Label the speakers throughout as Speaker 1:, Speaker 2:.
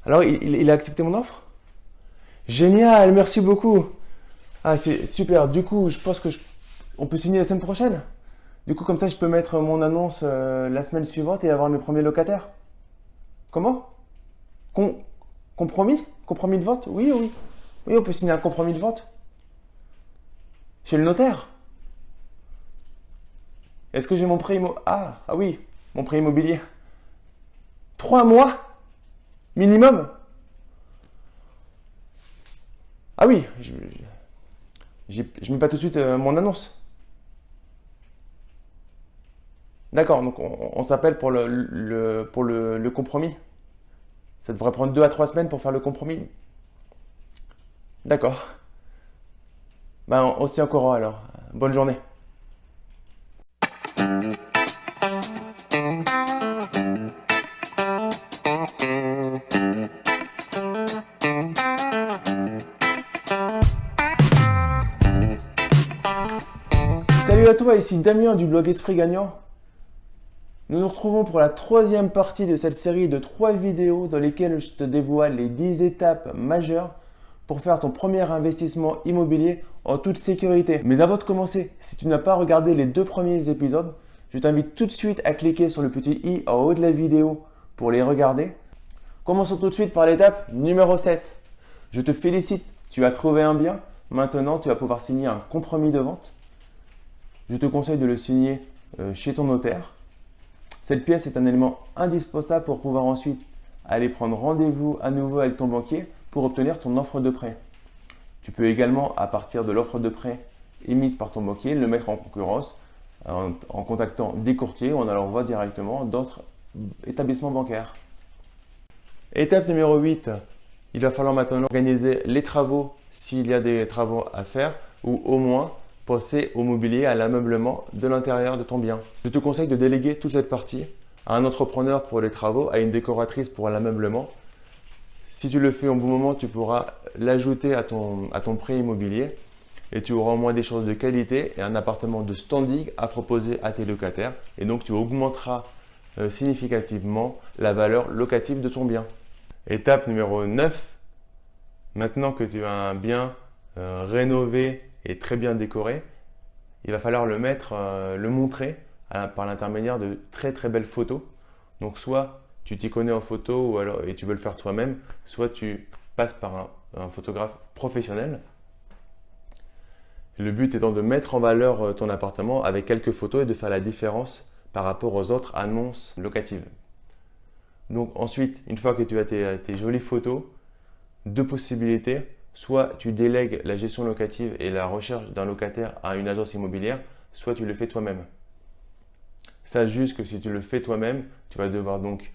Speaker 1: Alors, il a accepté mon offre? Génial, merci beaucoup. Ah, c'est super. Du coup, je pense que on peut signer la semaine prochaine. Du coup, comme ça, je peux mettre mon annonce la semaine suivante et avoir mes premiers locataires. Comment? Com- Compromis? Compromis de vente? Oui, oui. Oui, on peut signer un compromis de vente. Chez le notaire. Est-ce que j'ai mon prêt immobilier? Ah oui, mon prêt immobilier. 3 mois minimum? Ah oui, je mets pas tout de suite mon annonce. D'accord, donc on s'appelle pour le compromis. Ça devrait prendre 2 à 3 semaines pour faire le compromis. D'accord. Ben, on s'y est au courant alors. Bonne journée. Salut à toi, ici Damien du blog Esprit Gagnant. Nous nous retrouvons pour la troisième partie de cette série de 3 vidéos dans lesquelles je te dévoile les 10 étapes majeures pour faire ton premier investissement immobilier en toute sécurité. Mais avant de commencer, si tu n'as pas regardé les 2 premiers épisodes, je t'invite tout de suite à cliquer sur le petit i en haut de la vidéo pour les regarder. Commençons tout de suite par l'étape numéro 7. Je te félicite, tu as trouvé un bien. Maintenant, tu vas pouvoir signer un compromis de vente. Je te conseille de le signer chez ton notaire. Cette pièce est un élément indispensable pour pouvoir ensuite aller prendre rendez-vous à nouveau avec ton banquier pour obtenir ton offre de prêt. Tu peux également, à partir de l'offre de prêt émise par ton banquier, le mettre en concurrence en contactant des courtiers ou en allant voir directement d'autres établissements bancaires. Étape numéro 8, il va falloir maintenant organiser les travaux s'il y a des travaux à faire ou au moins penser au mobilier, à l'ameublement de l'intérieur de ton bien. Je te conseille de déléguer toute cette partie à un entrepreneur pour les travaux, à une décoratrice pour l'ameublement. Si tu le fais au bon moment, tu pourras l'ajouter à ton prêt immobilier et tu auras au moins des choses de qualité et un appartement de standing à proposer à tes locataires. Et donc, tu augmenteras significativement la valeur locative de ton bien. Étape numéro 9. Maintenant que tu as un bien rénové et très bien décoré, il va falloir le montrer par l'intermédiaire de très très belles photos. Donc soit tu t'y connais en photo et tu veux le faire toi-même, soit tu passes par un photographe professionnel. Le but étant de mettre en valeur ton appartement avec quelques photos et de faire la différence par rapport aux autres annonces locatives. Donc ensuite, une fois que tu as tes jolies photos, 2 possibilités. Soit tu délègues la gestion locative et la recherche d'un locataire à une agence immobilière, soit tu le fais toi-même. Sache juste que si tu le fais toi-même, tu vas devoir donc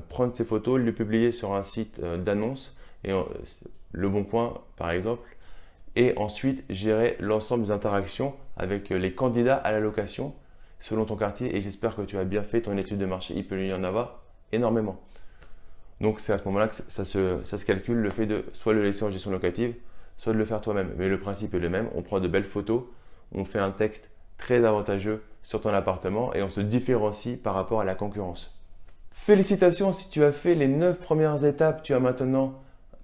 Speaker 1: prendre ces photos, les publier sur un site d'annonce, Le Bon Coin par exemple, et ensuite gérer l'ensemble des interactions avec les candidats à la location selon ton quartier. Et j'espère que tu as bien fait ton étude de marché, il peut y en avoir énormément. Donc c'est à ce moment-là que ça se calcule le fait de soit le laisser en gestion locative, soit de le faire toi-même. Mais le principe est le même, on prend de belles photos, on fait un texte très avantageux sur ton appartement et on se différencie par rapport à la concurrence. Félicitations si tu as fait les 9 premières étapes, tu as maintenant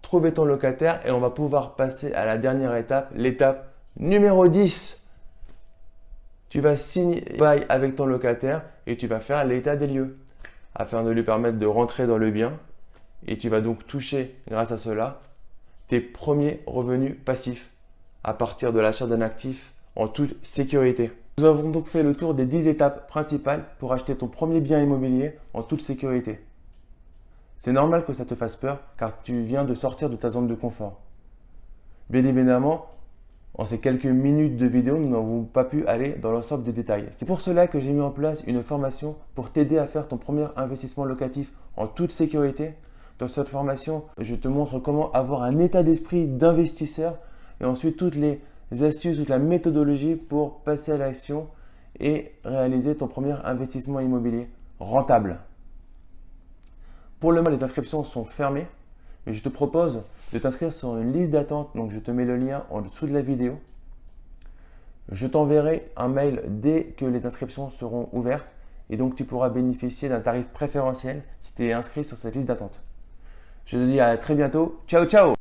Speaker 1: trouvé ton locataire et on va pouvoir passer à la dernière étape, l'étape numéro 10. Tu vas signer bail avec ton locataire et tu vas faire l'état des lieux afin de lui permettre de rentrer dans le bien. Et tu vas donc toucher, grâce à cela, tes premiers revenus passifs à partir de l'achat d'un actif en toute sécurité. Nous avons donc fait le tour des 10 étapes principales pour acheter ton premier bien immobilier en toute sécurité. C'est normal que ça te fasse peur car tu viens de sortir de ta zone de confort. Bien évidemment, en ces quelques minutes de vidéo, nous n'avons pas pu aller dans l'ensemble des détails. C'est pour cela que j'ai mis en place une formation pour t'aider à faire ton premier investissement locatif en toute sécurité. Dans cette formation, je te montre comment avoir un état d'esprit d'investisseur et ensuite toutes les astuces, toute la méthodologie pour passer à l'action et réaliser ton premier investissement immobilier rentable. Pour le moment, les inscriptions sont fermées, mais je te propose de t'inscrire sur une liste d'attente. Donc, je te mets le lien en dessous de la vidéo. Je t'enverrai un mail dès que les inscriptions seront ouvertes et donc tu pourras bénéficier d'un tarif préférentiel si tu es inscrit sur cette liste d'attente. Je te dis à très bientôt. Ciao, ciao!